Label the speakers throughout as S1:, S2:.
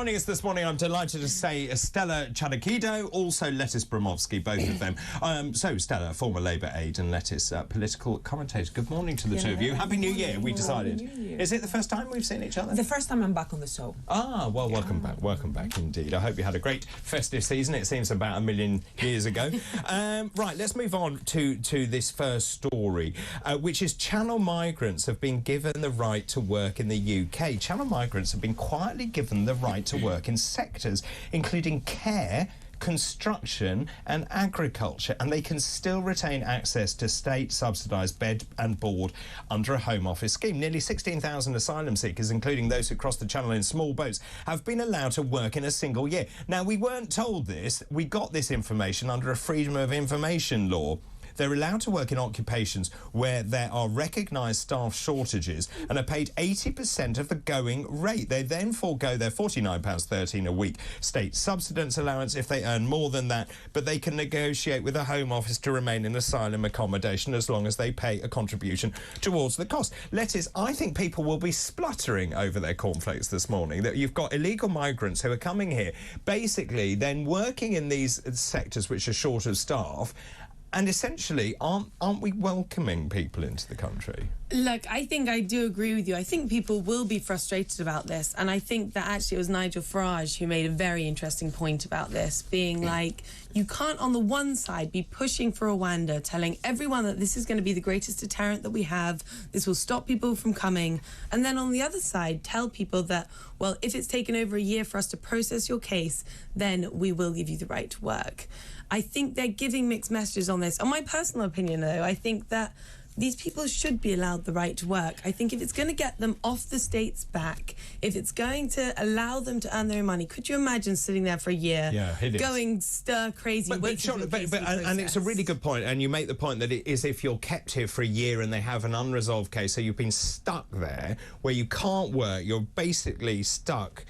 S1: Joining us this morning, I'm delighted to say Stella Chadakido, also Lettice Bromovsky, both of them. So, Stella, former Labour aide, and Lettice, political commentator. Good morning to the two of you. Happy New Year, we decided. Is it the first time we've seen each other?
S2: The first time I'm back on the show.
S1: Ah, well, welcome back indeed. I hope you had a great festive season. It seems about 1 million years ago. Right, let's move on to this first story, which is Channel migrants have been given the right to work in the UK. Channel migrants have been quietly given the right to work in sectors including care, construction and agriculture, and they can still retain access to state-subsidised bed and board under a Home Office scheme. Nearly 16,000 asylum seekers, including those who cross the Channel in small boats, have been allowed to work in a single year. Now, we weren't told this. We got this information under a Freedom of Information law. They're allowed to work in occupations where there are recognised staff shortages and are paid 80% of the going rate. They then forego their £49.13 a week state subsistence allowance if they earn more than that, but they can negotiate with the Home Office to remain in asylum accommodation as long as they pay a contribution towards the cost. Lettice, I think people will be spluttering over their cornflakes this morning, that you've got illegal migrants who are coming here, basically then working in these sectors which are short of staff. And essentially, aren't we welcoming people into the country?
S3: Look, I think I do agree with you. I think people will be frustrated about this. And I think that actually it was Nigel Farage who made a very interesting point about this, being like, you can't on the one side be pushing for Rwanda, telling everyone that this is going to be the greatest deterrent that we have, this will stop people from coming, and then on the other side tell people that, well, if it's taken over a year for us to process your case, then we will give you the right to work. I think they're giving mixed messages on this. On my personal opinion, though, I think that these people should be allowed the right to work. I think if it's going to get them off the state's back, if it's going to allow them to earn their own money, could you imagine sitting there for a year, going stir crazy?
S1: And it's a really good point, and you make the point that it is if you're kept here for a year and they have an unresolved case, so you've been stuck there where you can't work, you're basically stuck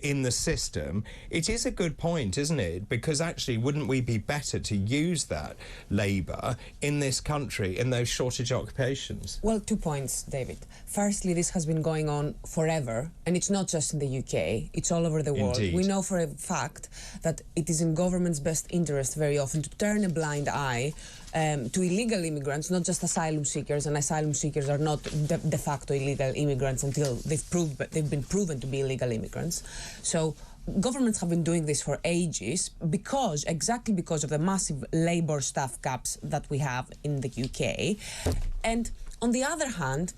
S1: in the system. It is a good point, isn't it? Because actually, wouldn't we be better to use that labour in this country, in those shortage occupations?
S2: Well, 2 points, David. Firstly, this has been going on forever, and it's not just in the UK, it's all over the world.
S1: Indeed.
S2: We know for a fact that it is in government's best interest very often to turn a blind eye to illegal immigrants, not just asylum seekers, and asylum seekers are not de facto illegal immigrants until they've been proven to be illegal immigrants. So governments have been doing this for ages exactly because of the massive labour staff gaps that we have in the UK. And on the other hand,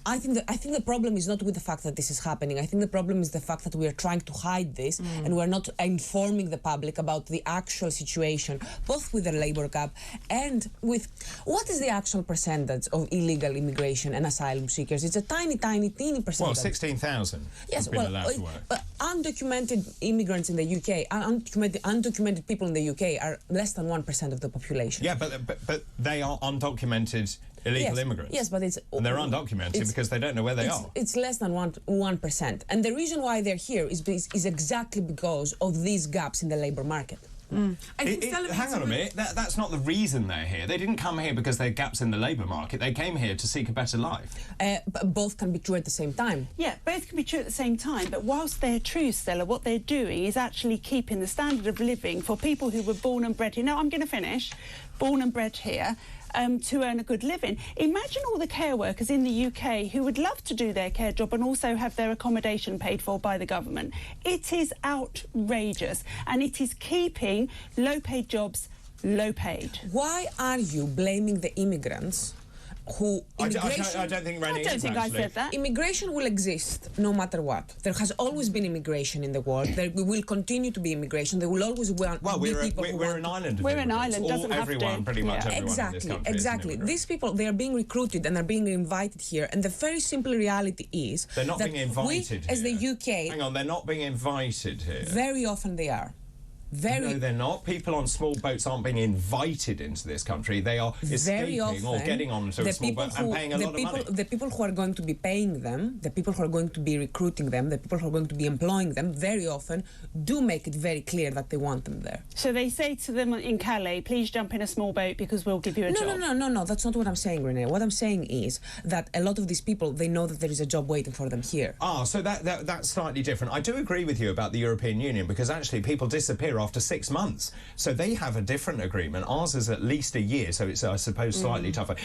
S2: I think the problem is not with the fact that this is happening. I think the problem is the fact that we are trying to hide this and we're not informing the public about the actual situation, both with the labour gap and with what is the actual percentage of illegal immigration and asylum seekers. It's a teeny percentage.
S1: Well, 16,000
S2: yes,
S1: have been allowed to work.
S2: But undocumented immigrants in the UK, undocumented people in the UK are less than 1% of the population.
S1: Yeah, but they are undocumented illegal immigrants.
S2: Yes, but
S1: and they're undocumented because they don't know where they are.
S2: It's less than 1%. And the reason why they're here is exactly because of these gaps in the labour market.
S1: Hang on a minute, that's not the reason they're here. They didn't come here because there are gaps in the labour market. They came here to seek a better life.
S2: Both can be true at the same time.
S4: Yeah, both can be true at the same time, but whilst they're true, Stella, what they're doing is actually keeping the standard of living for people who were born and bred here. No, I'm going to finish. Born and bred here. To earn a good living. Imagine all the care workers in the UK who would love to do their care job and also have their accommodation paid for by the government. It is outrageous, and it is keeping low-paid jobs low-paid.
S2: Why are you blaming the immigrants?
S1: I don't think
S4: I said that.
S2: Immigration will exist no matter what. There has always been immigration in the world. There will continue to be immigration. There will always be people who
S1: we're an island.
S4: We're an island. Doesn't have to.
S1: Pretty much everyone in this country.
S2: Exactly. These people, they are being recruited and are being invited here. And the very simple reality is
S1: they're not being invited
S2: as the UK.
S1: Hang on, they're not being invited here.
S2: Very often they are.
S1: No, they're not. People on small boats aren't being invited into this country. They are escaping or getting onto a small boat and paying a lot of money.
S2: The people who are going to be paying them, the people who are going to be recruiting them, the people who are going to be employing them, very often do make it very clear that they want them there.
S4: So they say to them in Calais, please jump in a small boat because we'll give you a job.
S2: No, that's not what I'm saying, Renee. What I'm saying is that a lot of these people, they know that there is a job waiting for them here.
S1: So that's slightly different. I do agree with you about the European Union, because actually people disappear after 6 months. So they have a different agreement. Ours is at least a year, so it's, I suppose, slightly tougher.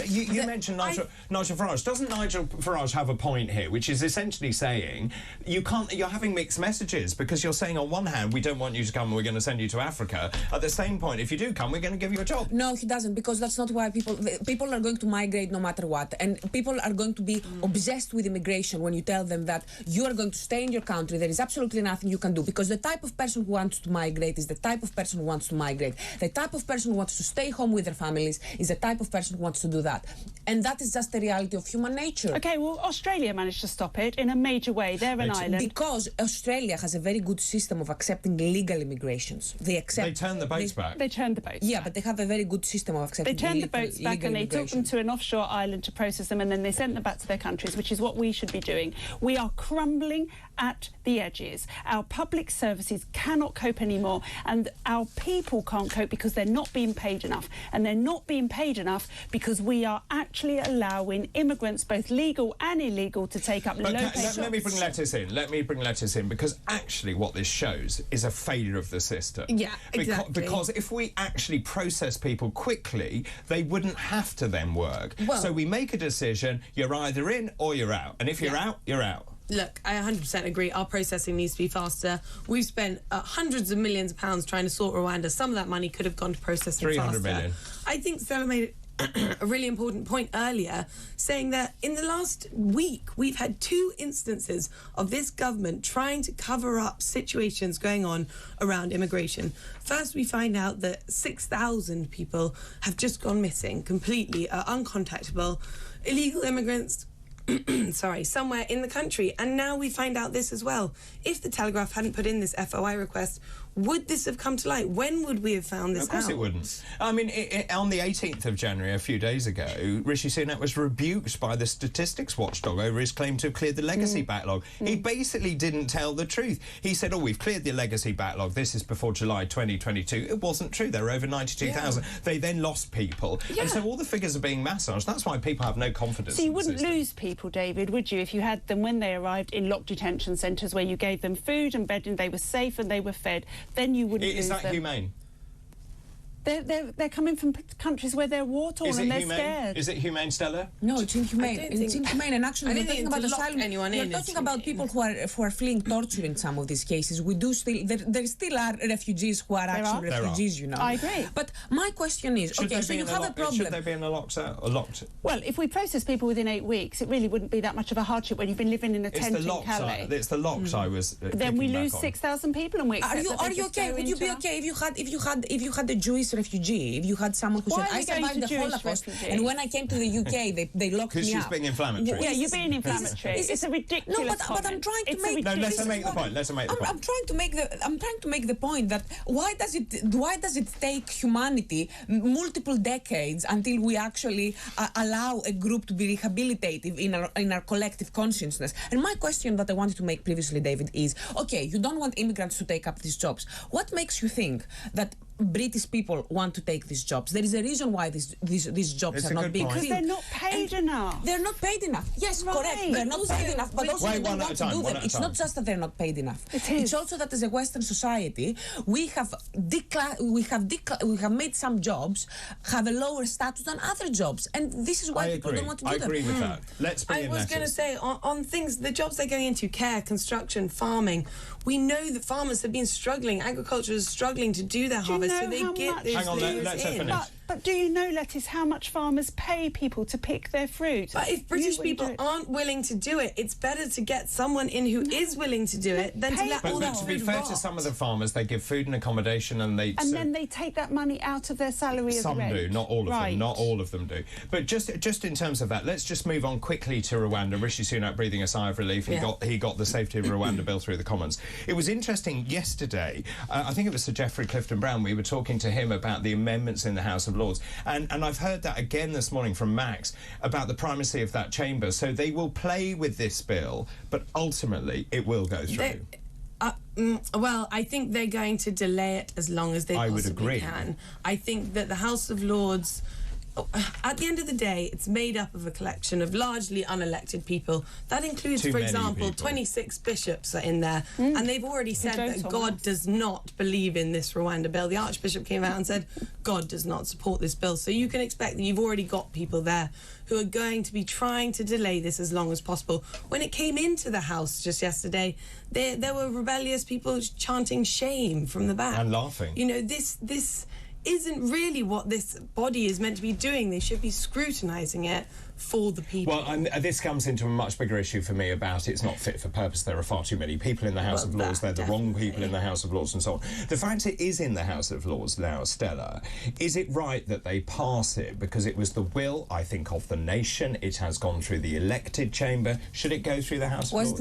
S1: You mentioned Nigel Farage. Doesn't Nigel Farage have a point here, which is essentially saying you're having mixed messages, because you're saying on one hand, we don't want you to come, we're going to send you to Africa. At the same point, if you do come, we're going to give you a job.
S2: No, he doesn't, because that's not why people are going to migrate no matter what. And people are going to be obsessed with immigration when you tell them that you are going to stay in your country, there is absolutely nothing you can do, because the type of person who wants to migrate is the type of person who wants to migrate. The type of person who wants to stay home with their families is the type of person who wants to do that. And that is just the reality of human nature.
S4: OK, well, Australia managed to stop it in a major way. They're an island.
S2: Because Australia has a very good system of accepting legal immigrations. They
S1: turn the boats back.
S4: They turned the boats back.
S2: Yeah, but they have a very good system of accepting
S4: They turned the boats back and they took them to an offshore island to process them, and then they sent them back to their countries, which is what we should be doing. We are crumbling at the edges. Our public services cannot cope anymore, and our people can't cope because they're not being paid enough. And they're not being paid enough because we are actually allowing immigrants, both legal and illegal, to take up low-paid jobs.
S1: Let me bring Lettice in. Let me bring Lettice in, because actually what this shows is a failure of the system.
S3: Yeah, exactly.
S1: Because if we actually process people quickly, they wouldn't have to then work.
S3: Well,
S1: so we make a decision, you're either in or you're out. And if you're out, you're out.
S3: Look, I 100% agree. Our processing needs to be faster. We've spent hundreds of millions of pounds trying to sort Rwanda. Some of that money could have gone to processing
S1: 300
S3: faster.
S1: million.
S3: I think Stella made a really important point earlier, saying that in the last week, we've had 2 instances of this government trying to cover up situations going on around immigration. First, we find out that 6,000 people have just gone missing, completely uncontactable, illegal immigrants, somewhere in the country. And now we find out this as well. If the Telegraph hadn't put in this FOI request, would this have come to light? When would we have found this out?
S1: Of course it wouldn't. I mean, on the 18th of January, a few days ago, Rishi Sunak was rebuked by the statistics watchdog over his claim to have cleared the legacy backlog. He basically didn't tell the truth. He said, we've cleared the legacy backlog. This is before July 2022. It wasn't true. There were over 92,000. Yeah. They then lost people. Yeah. And so all the figures are being massaged. That's why people have no confidence.
S4: So you wouldn't lose people, David, would you, if you had them when they arrived in locked detention centres where you gave them food and bedding, they were safe and they were fed, then you wouldn't lose them.
S1: Is that humane?
S4: They're coming from countries where they're war-torn and they're scared.
S1: Is it humane, Stella?
S2: No, it's inhumane. It's inhumane. And actually, we're talking about asylum. We're talking about people who are fleeing torture in some of these cases. We do still there still are refugees who are actually refugees. You know.
S4: I agree.
S2: But my question is, okay, so you have a problem.
S1: Should they be in the locked?
S4: Well, if we process people within 8 weeks, it really wouldn't be that much of a hardship when you've been living in a tent in Calais.
S1: It's the locks I was.
S4: Then we lose 6,000 people, and we accept that.
S2: Are you okay? Would you be okay if you had a Jewish refugee? If you had someone who said, I survived the Holocaust, and when I came to the UK, they locked me up.
S1: Because she's being inflammatory.
S4: Yeah, you're being inflammatory. It's a ridiculous
S2: but I'm trying to make...
S1: No, let her make the point.
S2: I'm trying to make the point that why does it take humanity multiple decades until we actually allow a group to be rehabilitated in our collective consciousness? And my question that I wanted to make previously, David, is, okay, you don't want immigrants to take up these jobs. What makes you think that British people want to take these jobs? There is a reason why these jobs are not being filled.
S4: Because they're not paid enough.
S2: They're not paid enough. Yes, correct. They're not paid enough, but also we don't want to do them. It's not just that they're not paid enough. It's also that as a Western society, we have made some jobs have a lower status than other jobs, and this is why people don't want to do them.
S1: I agree with that. Let's bring in
S3: I was going to say, on things, the jobs they're going into, care, construction, farming, we know that farmers have been struggling, agriculture is struggling to do their harvest, so they get those
S1: Hang on, let's finish.
S4: But do you know, Lettice, how much farmers pay people to pick their fruit?
S3: But if British people aren't willing to do it, it's better to get someone in who is willing to do it than to let all that
S1: to be
S3: food
S1: fair
S3: rot.
S1: to some of the farmers, they give food and accommodation, and
S4: then they take that money out of their salary as
S1: some
S4: rent.
S1: do, not all of
S4: Right.
S1: them. Not all of them do. But just in terms of that, let's just move on quickly to Rwanda. Rishi Sunak breathing a sigh of relief. He got the Safety of Rwanda Bill through the Commons. It was interesting yesterday. I think it was Sir Geoffrey Clifton Brown. We were talking to him about the amendments in the House of Lords, and I've heard that again this morning from Max about the primacy of that chamber. So they will play with this bill, but ultimately it will go through.
S3: Well, I think they're going to delay it as long as they possibly
S1: would agree.
S3: can. I think that the House of Lords, at the end of the day, it's made up of a collection of largely unelected people. That includes,
S1: Too
S3: for
S1: many
S3: example,
S1: people.
S3: 26 bishops are in there, and they've already said that God does not believe in this Rwanda bill. The Archbishop came out and said God does not support this bill. So you can expect that you've already got people there who are going to be trying to delay this as long as possible. When it came into the House just yesterday, there were rebellious people chanting shame from the back.
S1: And laughing.
S3: You know, this isn't really what this body is meant to be doing. They should be scrutinising it for the people.
S1: Well, this comes into a much bigger issue for me about it's not fit for purpose. There are far too many people in the House of Lords. They're the wrong people in the House of Lords and so on. The fact it is in the House of Lords now, Stella, is it right that they pass it because it was the will, I think, of the nation? It has gone through the elected chamber. Should it go through the House of Lords?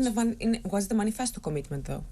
S2: Was the manifesto commitment, though?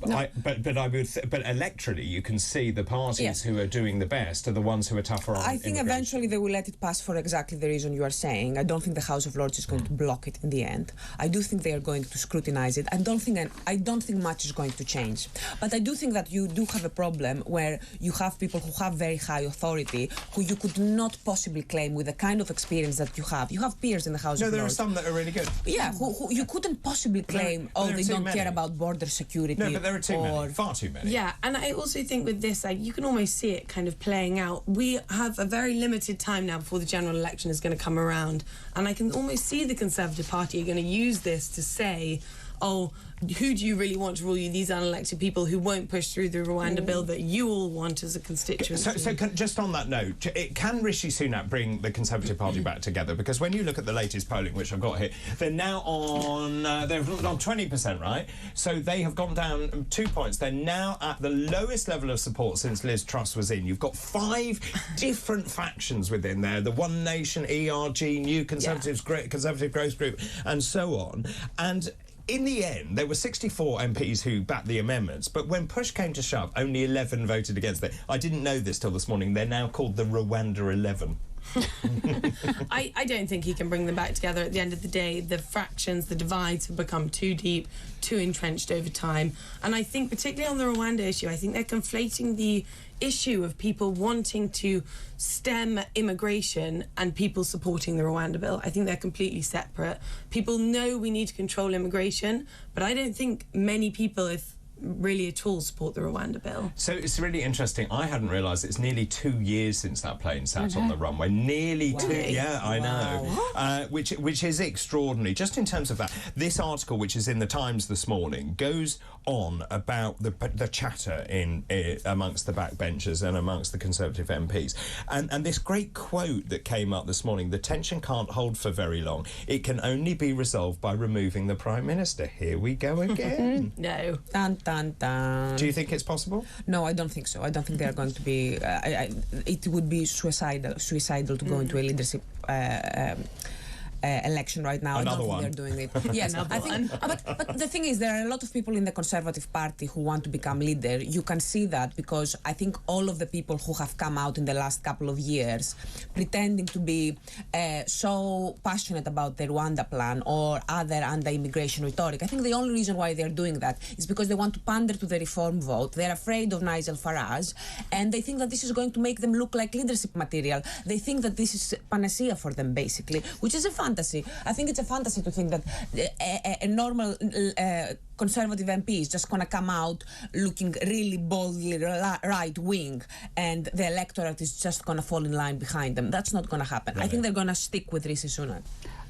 S1: No. But electorally, you can see the parties who are doing the best are the ones who are tougher on
S2: I think
S1: immigration.
S2: eventually they will let it pass for exactly the reason you are saying. I don't think the House of Lords is going to block it in the end. I do think they are going to scrutinise it. I don't think much is going to change. But I do think that you do have a problem where you have people who have very high authority who you could not possibly claim with the kind of experience that you have. You have peers in the House of Lords.
S1: No, there are some that are really good.
S2: Yeah, who you couldn't possibly claim, they don't care about border security.
S1: No, but there are too many, far too many.
S3: Yeah, and I also think with this, you can almost see it kind of playing out. We have a very limited time now before the general election is going to come around, and I can almost see the Conservative Party are going to use this to say, oh, who do you really want to rule you? These unelected people who won't push through the Rwanda bill that you all want as a constituency.
S1: So just on that note, can Rishi Sunak bring the Conservative Party back together? Because when you look at the latest polling, which I've got here, they're now on 20%, right? So they have gone down 2 points. They're now at the lowest level of support since Liz Truss was in. You've got 5 different factions within there: the One Nation, ERG, New Conservatives, Conservative Growth Group, and so on. And in the end, there were 64 MPs who backed the amendments, but when push came to shove, only 11 voted against it. I didn't know this till this morning. They're now called the Rwanda 11.
S3: I don't think he can bring them back together. At the end of the day, the fractions, the divides have become too deep, too entrenched over time. And I think, particularly on the Rwanda issue, I think they're conflating the issue of people wanting to stem immigration and people supporting the Rwanda bill. I think they're completely separate. People know we need to control immigration, but I don't think many people, if really at all, support the Rwanda bill.
S1: So it's really interesting. I hadn't realised it's nearly 2 years since that plane sat on the runway. Nearly 2. Yeah, I know. Which is extraordinary. Just in terms of that, this article, which is in the Times this morning, goes on about the chatter amongst the backbenchers and amongst the Conservative MPs. And this great quote that came up this morning: the tension can't hold for very long. It can only be resolved by removing the Prime Minister. Here we go again.
S3: No.
S2: Dun, dun, dun.
S1: Do you think it's possible?
S2: No, I don't think so. I don't think they are going to be... it would be suicidal to go into a leadership election right now.
S1: Another
S2: I don't
S1: one.
S2: think they're doing it. Yes, I think. But the thing is, there are a lot of people in the Conservative Party who want to become leader. You can see that because I think all of the people who have come out in the last couple of years pretending to be so passionate about the Rwanda plan or other anti-immigration rhetoric, I think the only reason why they're doing that is because they want to pander to the reform vote. They're afraid of Nigel Farage, and they think that this is going to make them look like leadership material. They think that this is panacea for them, basically, which is a fantasy. I think it's a fantasy to think that a normal Conservative MP is just going to come out looking really boldly right-wing and the electorate is just going to fall in line behind them. That's not going to happen. Really? I think they're going to stick with Rishi Sunak.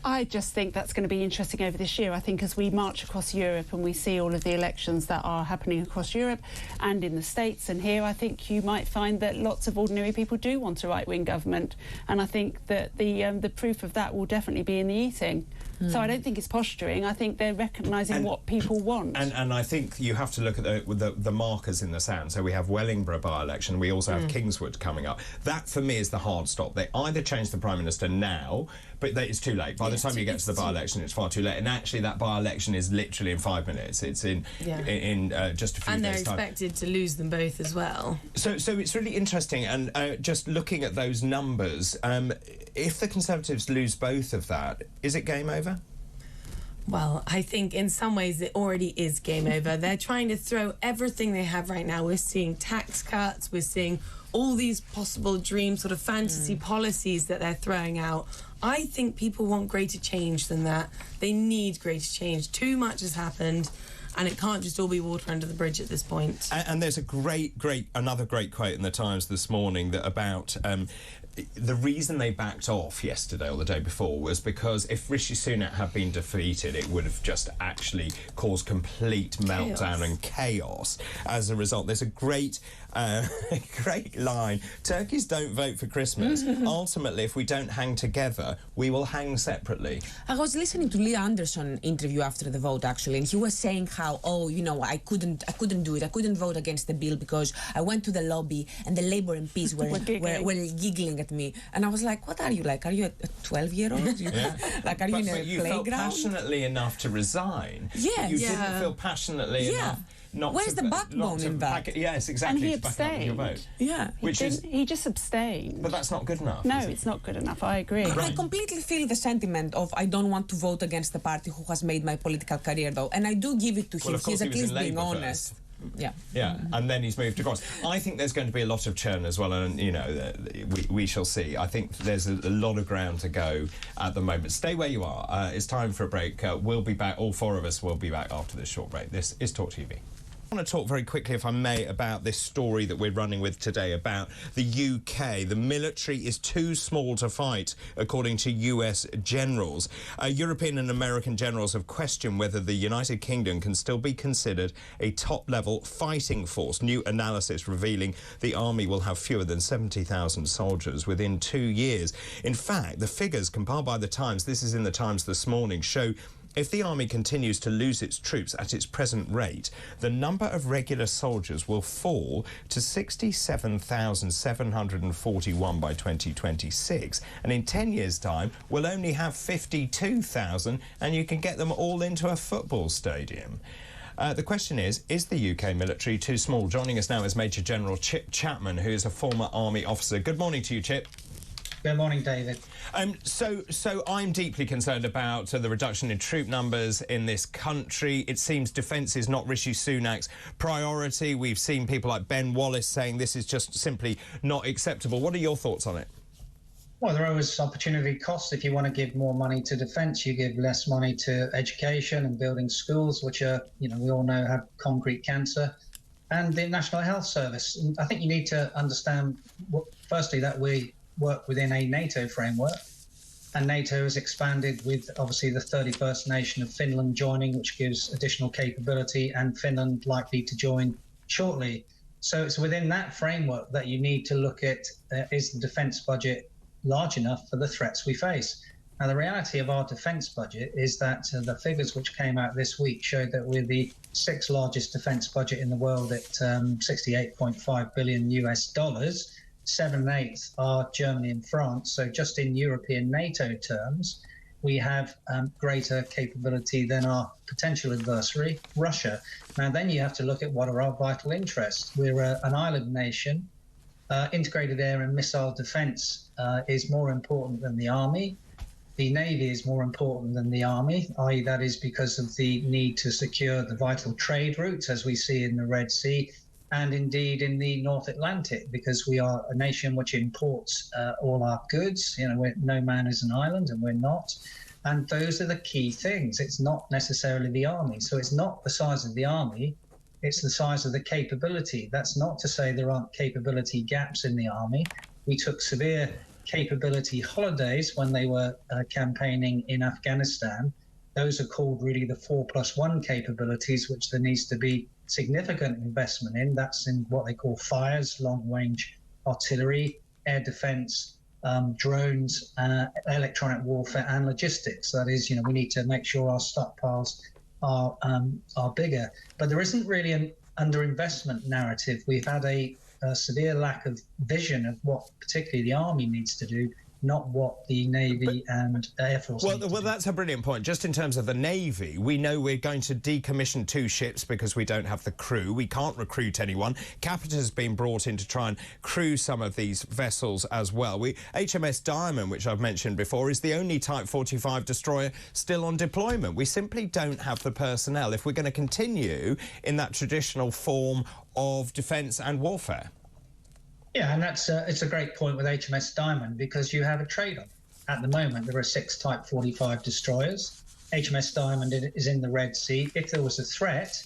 S4: I just think that's going to be interesting over this year. I think as we march across Europe and we see all of the elections that are happening across Europe and in the States and here, I think you might find that lots of ordinary people do want a right-wing government. And I think that the proof of that will definitely be in the eating. So I don't think it's posturing. I think they're recognising what people want.
S1: And I think you have to look at the markers in the sand. So we have Wellingborough by-election. We also have Kingswood coming up. That, for me, is the hard stop. They either change the Prime Minister now, but it's too late. By the time you get to the by-election, it's far too late. And actually, that by-election is literally in 5 minutes. It's in just a few days' time.
S3: And they're expected to lose them both as well.
S1: So it's really interesting. And just looking at those numbers, if the Conservatives lose both of that, is it game over?
S3: Well, I think in some ways it already is game over. They're trying to throw everything they have right now. We're seeing tax cuts, we're seeing all these possible dream sort of fantasy policies that they're throwing out. I think people want greater change than that. They need greater change. Too much has happened, and it can't just all be water under the bridge at this point.
S1: And there's a another great quote in the Times this morning that about the reason they backed off yesterday or the day before was because if Rishi Sunak had been defeated, it would have just actually caused complete meltdown and chaos as a result. There's a great great line. Turkeys don't vote for Christmas. Ultimately, if we don't hang together, we will hang separately.
S2: I was listening to Lee Anderson interview after the vote, actually, and he was saying how, I couldn't do it. I couldn't vote against the bill because I went to the lobby and the Labour MPs were giggling at me. And I was like, what are you like? Are you a 12-year-old? Like, are you in a
S1: you
S2: playground?
S1: Felt passionately enough to resign.
S2: Yes.
S1: You didn't feel passionately enough.
S2: Where's the backbone in that?
S1: Yes, exactly.
S4: And he abstained.
S1: Your vote.
S2: Yeah.
S4: He just abstained.
S1: But that's not good enough.
S4: No, it's not good enough. I agree.
S2: I completely feel the sentiment of I don't want to vote against the party who has made my political career, though. And I do give it to him. He's at least being honest.
S1: Yeah, and then he's moved across. I think there's going to be a lot of churn as well, and we shall see. I think there's a lot of ground to go at the moment. Stay where you are. It's time for a break. We'll be back. All four of us will be back after this short break. This is TalkTV. I want to talk very quickly, if I may, about this story that we're running with today about the UK. The military is too small to fight, according to US generals. European and American generals have questioned whether the United Kingdom can still be considered a top-level fighting force. New analysis revealing the army will have fewer than 70,000 soldiers within 2 years. In fact, the figures compiled by the Times, this is in the Times this morning, show if the army continues to lose its troops at its present rate, the number of regular soldiers will fall to 67,741 by 2026. And in 10 years' time, we'll only have 52,000, and you can get them all into a football stadium. The question is the UK military too small? Joining us now is Major General Chip Chapman, who is a former army officer. Good morning to you, Chip.
S5: Good morning, David.
S1: So I'm deeply concerned about the reduction in troop numbers in this country. It seems defence is not Rishi Sunak's priority. We've seen people like Ben Wallace saying this is just simply not acceptable. What are your thoughts on it?
S5: Well, there are always opportunity costs. If you want to give more money to defence, you give less money to education and building schools, which are, we all know have concrete cancer, and the National Health Service. And I think you need to understand, firstly, that we work within a NATO framework, and NATO has expanded with obviously the 31st nation of Finland joining, which gives additional capability, and Finland likely to join shortly. So it's within that framework that you need to look at, is the defence budget large enough for the threats we face? Now, the reality of our defence budget is that the figures which came out this week showed that we're the 6th largest defence budget in the world at $68.5 billion US. 7/8 are Germany and France. So just in European NATO terms, we have greater capability than our potential adversary, Russia. Now, then you have to look at what are our vital interests. We're an island nation. Integrated air and missile defence is more important than the army. The Navy is more important than the army, i.e. that is because of the need to secure the vital trade routes, as we see in the Red Sea, and indeed in the North Atlantic, because we are a nation which imports all our goods. No man is an island, and we're not. And those are the key things. It's not necessarily the army. So it's not the size of the army, it's the size of the capability. That's not to say there aren't capability gaps in the army. We took severe capability holidays when they were campaigning in Afghanistan. Those are called really the 4+1 capabilities, which there needs to be significant investment in. That's in what they call fires, long-range artillery, air defense, drones, electronic warfare, and logistics. That is, you know, we need to make sure our stockpiles are bigger. But there isn't really an underinvestment narrative. We've had a severe lack of vision of what particularly the Army needs to do, not what the Navy and Air Force need to do.
S1: That's a brilliant point. Just in terms of the Navy, we know we're going to decommission 2 ships because we don't have the crew. We can't recruit anyone. Capita's been brought in to try and crew some of these vessels as well. HMS Diamond, which I've mentioned before, is the only Type 45 destroyer still on deployment. We simply don't have the personnel if we're going to continue in that traditional form of defence and warfare.
S5: Yeah, and that's it's a great point with HMS Diamond, because you have a trade-off. At the moment, there are 6 Type 45 destroyers. HMS Diamond is in the Red Sea. If there was a threat,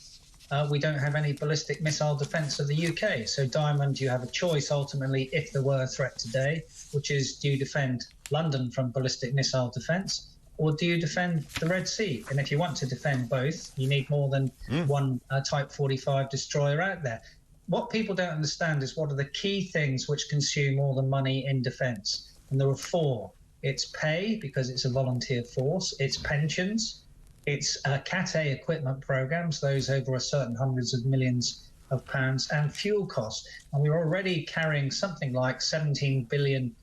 S5: we don't have any ballistic missile defence of the UK. So Diamond, you have a choice ultimately if there were a threat today, which is, do you defend London from ballistic missile defence, or do you defend the Red Sea? And if you want to defend both, you need more than one Type 45 destroyer out there. What people don't understand is what are the key things which consume all the money in defence. And there are 4. It's pay, because it's a volunteer force. It's pensions. It's Cat-A equipment programmes, those over a certain hundreds of millions of pounds, and fuel costs. And we're already carrying something like £17 billion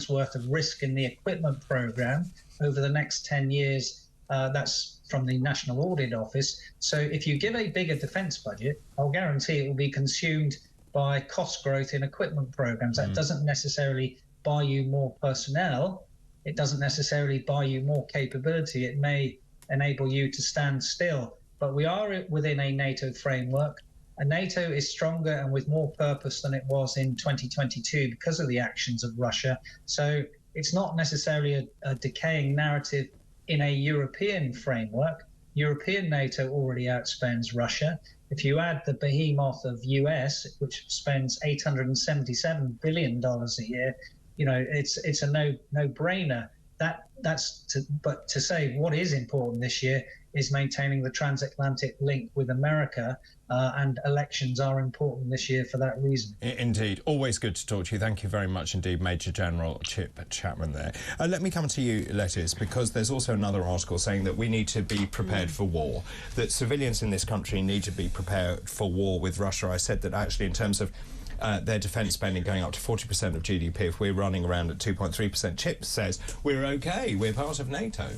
S5: worth of risk in the equipment programme over the next 10 years. That's from the National Audit Office. So if you give a bigger defence budget, I'll guarantee it will be consumed by cost growth in equipment programs. That doesn't necessarily buy you more personnel. It doesn't necessarily buy you more capability. It may enable you to stand still. But we are within a NATO framework. And NATO is stronger and with more purpose than it was in 2022 because of the actions of Russia. So it's not necessarily a decaying narrative in a European framework. European NATO already outspends Russia. If you add the behemoth of US, which spends $877 billion a year, you know, it's a no-brainer. But to say what is important this year is maintaining the transatlantic link with America, and elections are important this year for that reason.
S1: Indeed. Always good to talk to you. Thank you very much indeed, Major General Chip Chapman there. Let me come to you, Lettice, because there's also another article saying that we need to be prepared for war, that civilians in this country need to be prepared for war with Russia. I said that actually in terms of their defence spending going up to 40% of GDP, if we're running around at 2.3%, Chip says we're OK, we're part of NATO.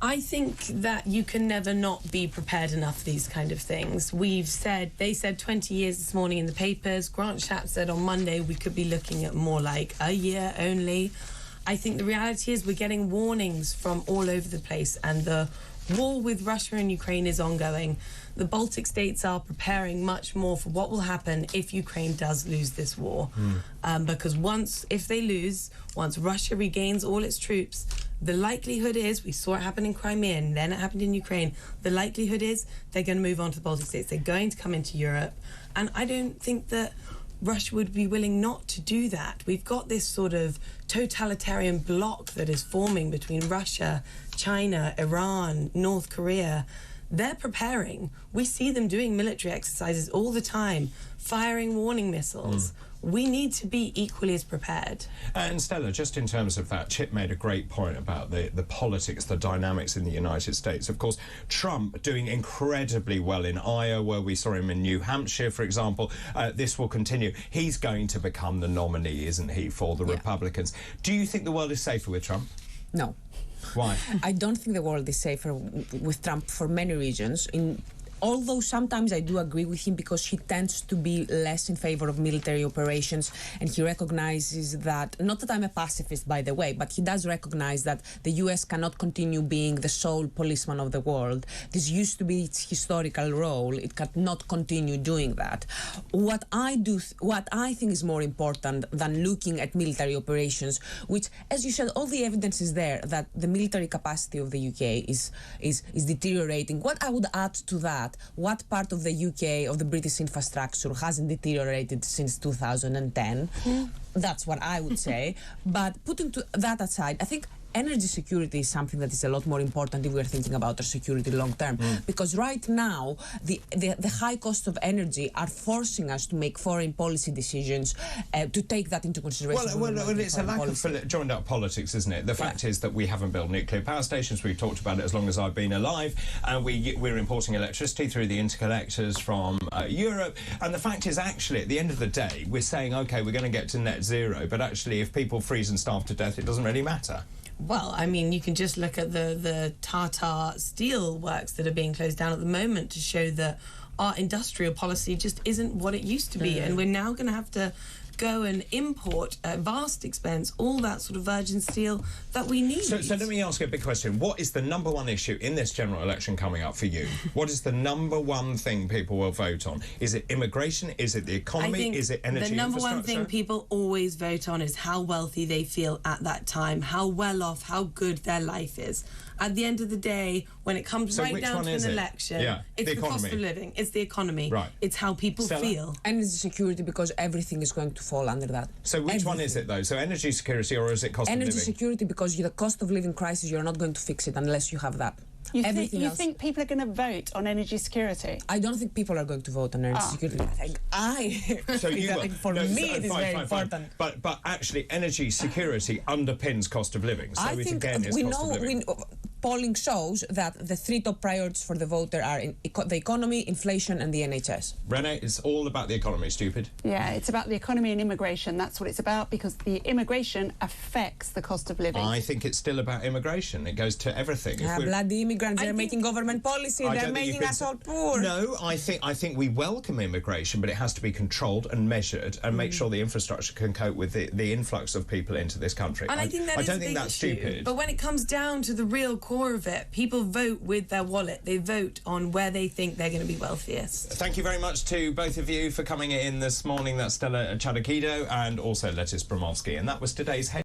S3: I think that you can never not be prepared enough for these kind of things. They said 20 years this morning in the papers. Grant Shapps said on Monday we could be looking at more like a year only. I think the reality is we're getting warnings from all over the place, and the war with Russia and Ukraine is ongoing. The Baltic states are preparing much more for what will happen if Ukraine does lose this war. Because if they lose, once Russia regains all its troops, the likelihood is, we saw it happen in Crimea and then it happened in Ukraine, the likelihood is they're going to move on to the Baltic states. They're going to come into Europe. And I don't think that Russia would be willing not to do that. We've got this sort of totalitarian bloc that is forming between Russia, China, Iran, North Korea. They're preparing. We see them doing military exercises all the time, firing warning missiles. We need to be equally as prepared.
S1: And Stella, just in terms of that, Chip made a great point about the politics, the dynamics in the United States. Of course, Trump doing incredibly well in Iowa. We saw him in New Hampshire, for example. This will continue. He's going to become the nominee, isn't he, for the Republicans. Do you think the world is safer with Trump?
S2: No.
S1: Why?
S2: I don't think the world is safer with Trump for many reasons. Although sometimes I do agree with him, because he tends to be less in favor of military operations, and he recognizes that, not that I'm a pacifist, by the way, but he does recognize that the US cannot continue being the sole policeman of the world. This used to be its historical role. It cannot continue doing that. What I think is more important than looking at military operations, which, as you said, all the evidence is there that the military capacity of the UK is deteriorating. What I would add to that at what part of the UK, of the British infrastructure, hasn't deteriorated since 2010. That's what I would say. But putting that aside, I think energy security is something that is a lot more important if we're thinking about our security long term. Because right now, the high cost of energy are forcing us to make foreign policy decisions to take that into consideration.
S1: Well, it's a lack of joined up politics, isn't it? The fact is that we haven't built nuclear power stations. We've talked about it as long as I've been alive. And we're importing electricity through the interconnectors from Europe. And the fact is, actually, at the end of the day, we're saying, OK, we're going to get to net zero. But actually, if people freeze and starve to death, it doesn't really matter.
S3: Well, I mean, you can just look at the Tata steel works that are being closed down at the moment to show that our industrial policy just isn't what it used to be. And we're now going to have to go and import at vast expense all that sort of virgin steel that we need.
S1: So let me ask you a big question. What is the number one issue in this general election coming up for you? What is the number one thing people will vote on? Is it immigration? Is it the economy? Is it energy
S3: the number
S1: infrastructure?
S3: one thing people always vote on is how wealthy they feel at that time, how well off, how good their life is. At the end of the day, when it comes right down to an election, it's the cost of living, it's the economy, it's how people feel.
S2: Energy security, because everything is going to fall under that.
S1: So which one is it, though? So energy security, or is it cost of living?
S2: Energy security, because the cost of living crisis, you're not going to fix it unless you have that.
S4: You think people are going to vote on energy security?
S2: I don't think people are going to vote on energy security.
S1: So you will.
S2: For me, it is very important.
S1: But actually, energy security underpins cost of living. So
S2: I
S1: it
S2: think
S1: again is cost of living.
S2: Polling shows that the three top priorities for the voter are the economy, inflation, and the NHS.
S1: Renee, it's all about the economy, stupid.
S4: Yeah, it's about the economy and immigration. That's what it's about, because the immigration affects the cost of living.
S1: I think it's still about immigration. It goes to everything.
S2: Bloody immigrants, they're making government policy, they're making us all poor.
S1: No, I think we welcome immigration, but it has to be controlled and measured and make sure the infrastructure can cope with the influx of people into this country.
S3: And I don't think that's stupid. But when it comes down to the real core of it, people vote with their wallet. They vote on where they think they're going to be wealthiest.
S1: Thank you very much to both of you for coming in this morning. That's Stella Chadakido and also Lettice Bromovsky. And that was today's head.